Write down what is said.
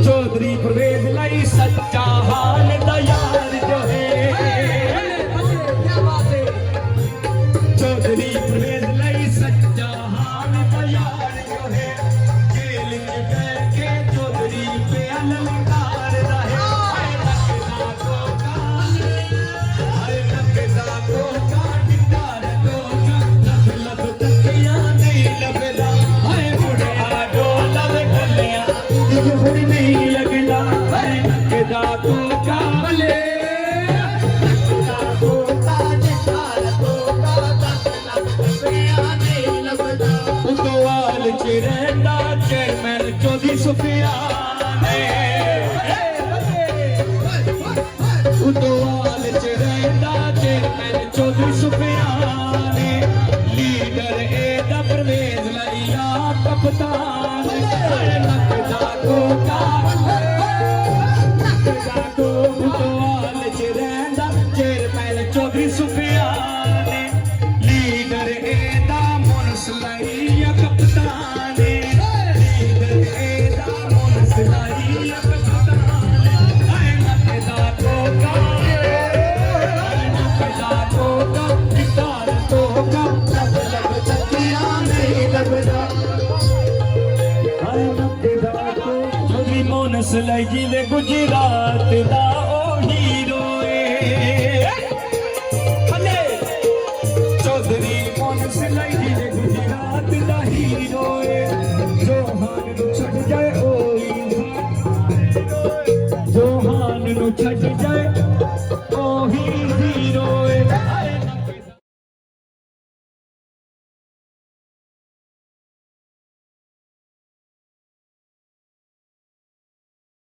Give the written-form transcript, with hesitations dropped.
चौधरी परवेज लाई सच्चा हाल दा यार जो है चौधरी परवेज लाई सच्चा हाल दा यार जो है जेल में बैठ के चौधरी पे अलंकार दा है नकदा को का डिंडार को लब लब तकिया नहीं लबदा हाय मुड़िया जो लब गलिया हुई नहीं लगदा है नकदा को काले नकदा को ताज ठार को का लब तकिया नहीं लबदा उतवाल च रहंदा चेयरमैन चौधरी सुफियान उतवाल च रहंदा chairman Chaudhary Sufiyan leader A दा परवेज लइया कप्तान नकदा को नकदा को उतवाल च रहंदा chairman Chaudhary Sufiyan leader A दा मुनस लइया कप्तान लीडर ए दा मुनस लइया कप्तान नकदा को नकदा को गिटार तो लब लब तकिया नहीं लबदा चौधरी मोनस लाई जी वे गुजरात दा ओ हीरो चौधरी मोनस लाई जी वे गुजरात दा हीरो जोहान नु छड़ जाए ओ जोहान नु छड़ जाए ओ ही हीरो